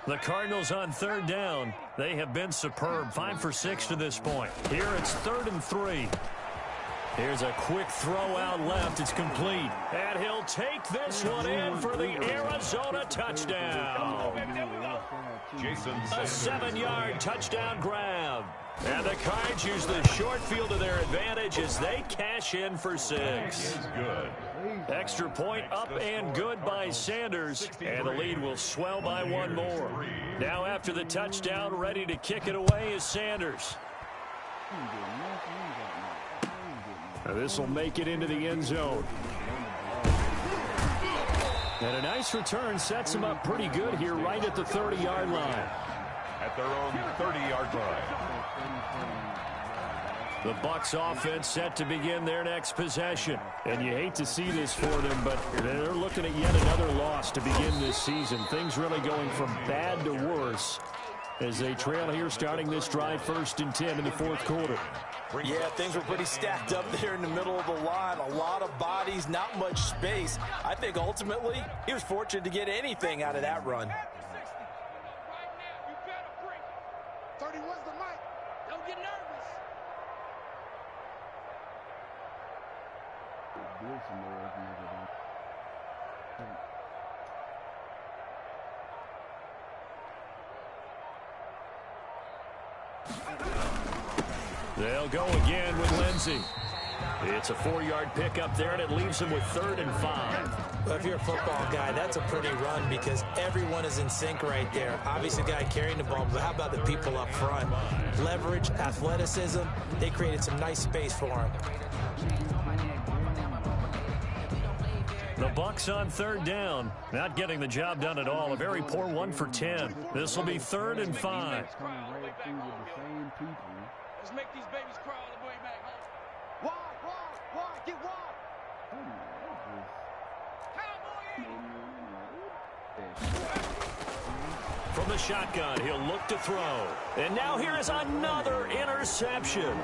S2: The Cardinals on 3rd down. They have been superb. 5 for 6 to this point. Here it's 3rd and 3. Here's a quick throw out left. It's complete. And he'll take this one in for the Arizona touchdown. A 7-yard touchdown grab. And the Cards use the short field to their advantage as they cash in for 6. Extra point up and good by Sanders. And the lead will swell by 1 more. Now after the touchdown, ready to kick it away is Sanders. Now this will make it into the end zone. And a nice return sets him up pretty good here right at the 30-yard line.
S4: At their own 30-yard line.
S2: The Bucs offense set to begin their next possession. And you hate to see this for them, but they're looking at yet another loss to begin this season. Things really going from bad to worse as they trail here starting this drive 1st and 10 in the 4th quarter.
S5: Yeah, things were pretty stacked up there in the middle of the line. A lot of bodies, not much space. I think ultimately he was fortunate to get anything out of that run.
S8: 31's the mic. Don't get nervous.
S2: They'll go again with Lindsey. It's a 4-yard pickup there, and it leaves him with 3rd and 5.
S5: Well, if you're a football guy, that's a pretty run because everyone is in sync right there. Obviously, the guy carrying the ball, but how about the people up front? Leverage, athleticism, they created some nice space for him.
S2: The Bucs on 3rd down. Not getting the job done at all. A very poor 1 for 10. This will be 3rd and 5.
S7: Let's make these babies crawl all the way back home.
S8: Wide, get wide.
S2: From the shotgun, he'll look to throw. And now here is another interception.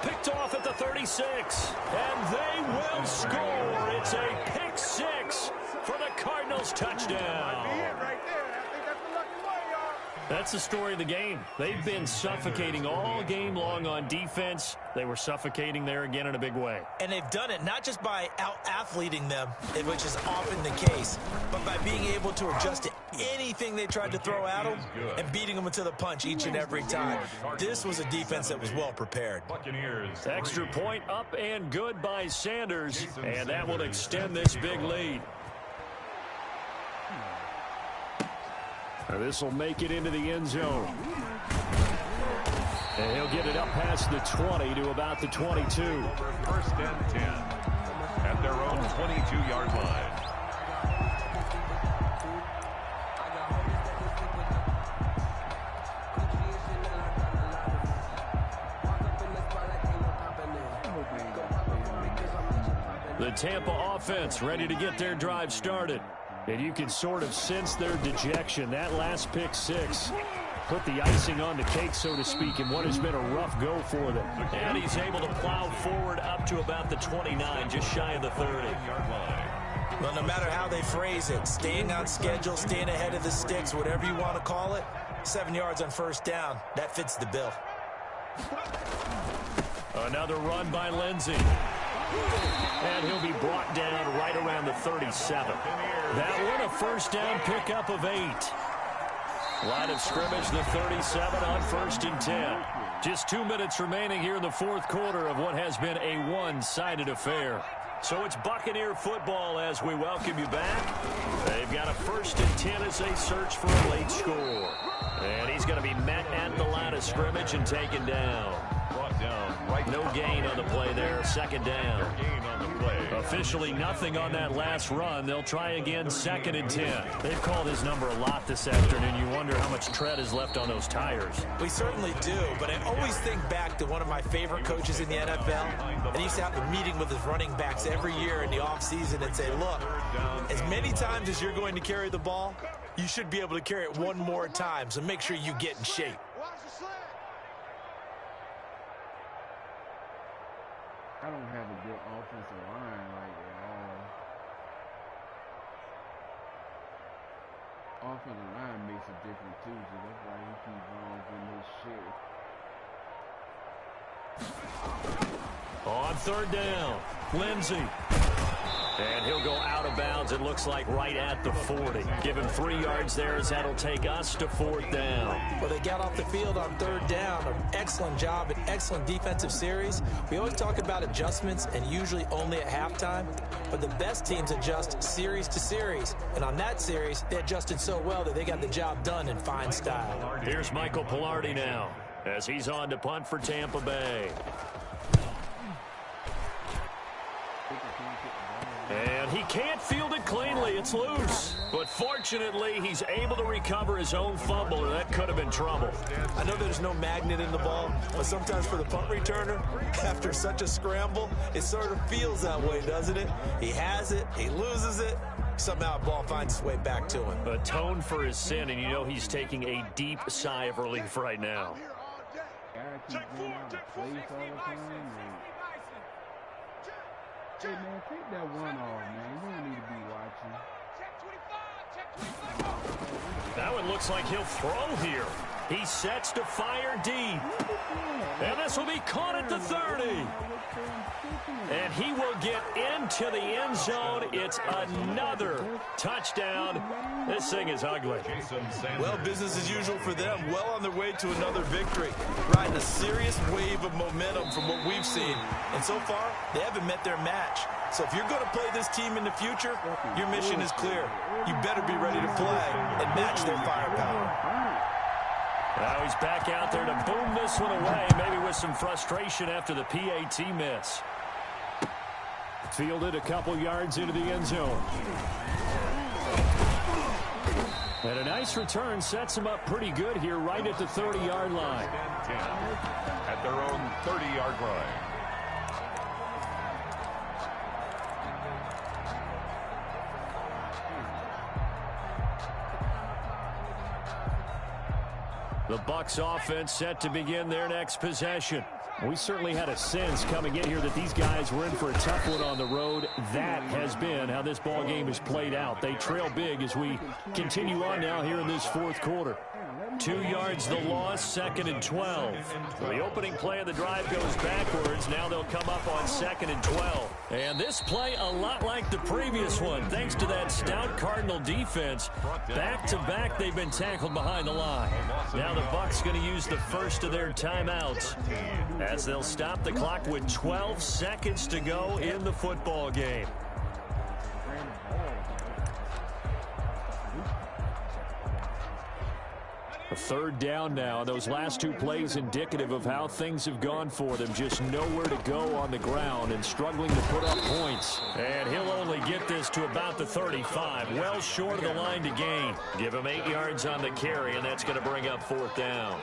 S2: Picked off at the 36. And they will score. It's a pick 6 for the Cardinals touchdown.
S7: Right there. I think that's the lucky way, y'all.
S2: That's the story of the game. They've been suffocating all game long on defense. They were suffocating there again in a big way.
S5: And they've done it not just by out-athleting them, which is often the case, but by being able to adjust to anything they tried to throw at them and beating them into the punch each and every time. This was a defense that was well prepared.
S2: Extra point up and good by Sanders, and that will extend this big lead.
S3: This will make it into the end zone. And he'll get it up past the 20 to about the 22.
S4: First and 10 at their own 22-yard line.
S2: The Tampa offense ready to get their drive started.
S3: And you can sort of sense their dejection. That last pick six put the icing on the cake, so to speak, in what has been a rough go for them.
S2: And he's able to plow forward up to about the 29, just shy of the 30-yard line.
S5: Well, no matter how they phrase it, staying on schedule, staying ahead of the sticks, whatever you want to call it, 7 yards on first down, that fits the bill.
S2: Another run by Lindsey. And he'll be brought down right around the 37. That one a first down pickup of 8. Line of scrimmage, the 37 on first and 10. Just 2 minutes remaining here in the fourth quarter of what has been a one-sided affair. So it's Buccaneer football as we welcome you back. They've got a first and 10 as they search for a late score. And he's going to be met at the line of scrimmage and taken down. No gain on the play there. Second down. Officially nothing on that last run. They'll try again, second and 10. They've called his number a lot this afternoon. You wonder how much tread is left on those tires.
S5: We certainly do, but I always think back to one of my favorite coaches in the NFL. And he used to have a meeting with his running backs every year in the offseason and say, look, as many times as you're going to carry the ball, you should be able to carry it one more time, so make sure you get in shape.
S6: I don't have a good offensive line like at all. Offensive line makes a difference too, so that's why he keeps on getting his shit.
S2: On third down, Lindsey. And he'll go out of bounds, it looks like, right at the 40. Give him 3 yards there as that'll take us to fourth down.
S5: Well, they got off the field on third down. An excellent job, an excellent defensive series. We always talk about adjustments and usually only at halftime. But the best teams adjust series to series. And on that series, they adjusted so well that they got the job done in fine style.
S2: Here's Michael Pilardi now as he's on to punt for Tampa Bay. And he can't field it cleanly. It's loose. But fortunately, he's able to recover his own fumble, or that could have been trouble.
S5: I know there's no magnet in the ball, but sometimes for the punt returner, after such a scramble, it sort of feels that way, doesn't it? He has it, he loses it, somehow the ball finds its way back to him.
S2: Atoned for his sin, and you know he's taking a deep sigh of relief right now.
S6: Hey, man, take that one off, man. You don't need to be watching.
S2: That one looks like he'll throw here. He sets to fire deep. And this will be caught at the 30. And he will get into the end zone. It's another touchdown. This thing is ugly.
S5: Well, business as usual for them. Well on their way to another victory. Riding a serious wave of momentum from what we've seen. And so far, they haven't met their match. So if you're going to play this team in the future, your mission is clear. You better be ready to play and match their firepower.
S2: Now he's back out there to boom this one away, maybe with some frustration after the PAT miss.
S3: Fielded a couple yards into the end zone. And a nice return sets him up pretty good here right at the 30-yard line.
S4: At their own 30-yard line.
S2: The Bucs offense set to begin their next possession.
S3: We certainly had a sense coming in here that these guys were in for a tough one on the road. That has been how this ball game has played out. They trail big as we continue on now here in this fourth quarter.
S2: 2 yards the loss, 2nd and 12. The opening play of the drive goes backwards. Now they'll come up on 2nd and 12. And this play a lot like the previous one. Thanks to that stout Cardinal defense, back-to-back they've been tackled behind the line. Now the Bucs going to use the first of their timeouts as they'll stop the clock with 12 seconds to go in the football game. A 3rd down now. Those last 2 plays indicative of how things have gone for them. Just nowhere to go on the ground and struggling to put up points. And he'll only get this to about the 35. Well short of the line to gain. Give him 8 yards on the carry, and that's going to bring up 4th down.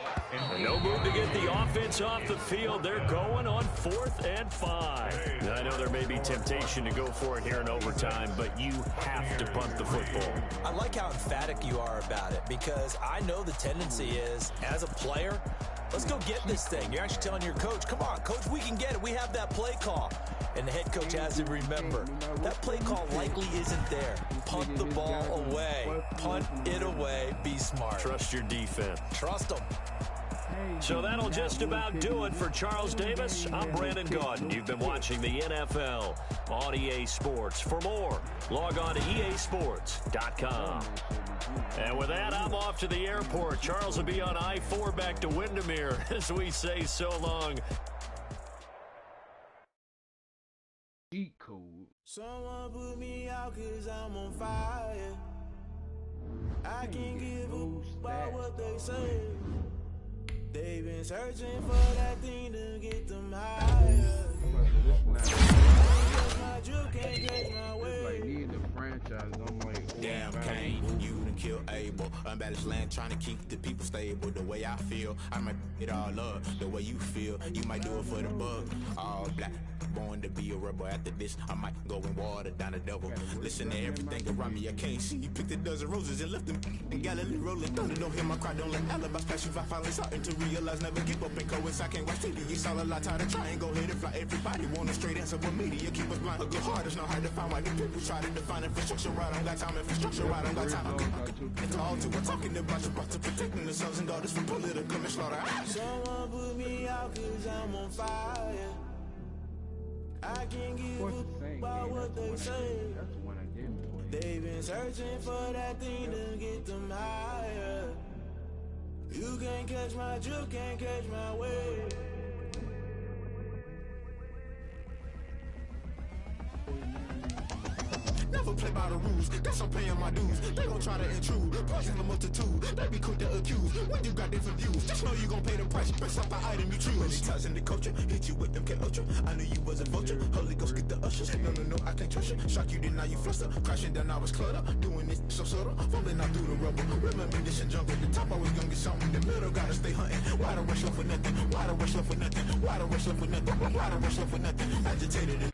S2: And no move to get the offense off the field. They're going on 4th and 5. Now, I know there may be temptation to go for it here in overtime, but you have to punt the football.
S5: I like how emphatic you are about it because I know the tendency is, as a player, let's go get this thing. You're actually telling your coach, come on, coach, we can get it. We have that play call. And the head coach has to remember, that play call likely isn't there. Punt the ball away. Punt it away. Be smart.
S2: Trust your defense.
S5: Trust them.
S2: So that'll just about do it for Charles Davis. I'm Brandon Gaudin. You've been watching the NFL on EA Sports. For more, log on to easports.com. And with that, I'm off to the airport. Charles will be on I-4 back to Windermere as we say so long.
S6: Cheat code.
S9: Someone put me out 'cause I'm on fire. I can't give a about what they say. They've been searching for that thing to get them higher. My drip can't catch my way.
S6: It's like needing a franchise. I'm like,
S9: damn, Kane, you done kill Abel. Unbalanced land, trying to keep the people stable. The way I feel, I might it all up. The way you feel, you might do it for the bug. All black, born to be a rebel. After this, I might go and water down the devil. Listen to everything around me, I can't see. You picked a dozen roses and left them in Galilee rolling thunder. Don't hear my cry, don't let alibis pass you. I finally starting to realize, never give up and coincide. I can't watch TV, it's all a lot. Time to try and go ahead and fly. Everybody want a straight answer, but media keep us blind. A good heart is not hard to find. Why the people try to define infrastructure right? I don't got time. Infrastructure right? I don't got time. It's all to we're talking about to protecting the sons and daughters from political and slaughter. Someone put me out 'cause I'm on fire. I can't give a about what they say.
S6: that's one I didn't play.
S9: They've been searching for that thing to get them higher. You can't catch my drift, can't catch my wave. Never play by the rules, that's I'm paying my dues. They gon' try to intrude, poison the multitude. They be quick to accuse, when you got different views. Just know you gon' pay the price, based off the item you choose. Many times in the culture, hit you with them Ultra. I knew you was a vulture, Holy Ghost get the ushers. No, I can't trust you. Shock you, then now you fluster. Crashing down, I was cluttered. Doing this so subtle, falling out through the rubble. Remember this and jungle, the top always gonna get something. The middle gotta stay hunting. Why the rush left for nothing? Why the rush left for nothing? Why the rush left for nothing? Why the rush left for nothing? Agitated.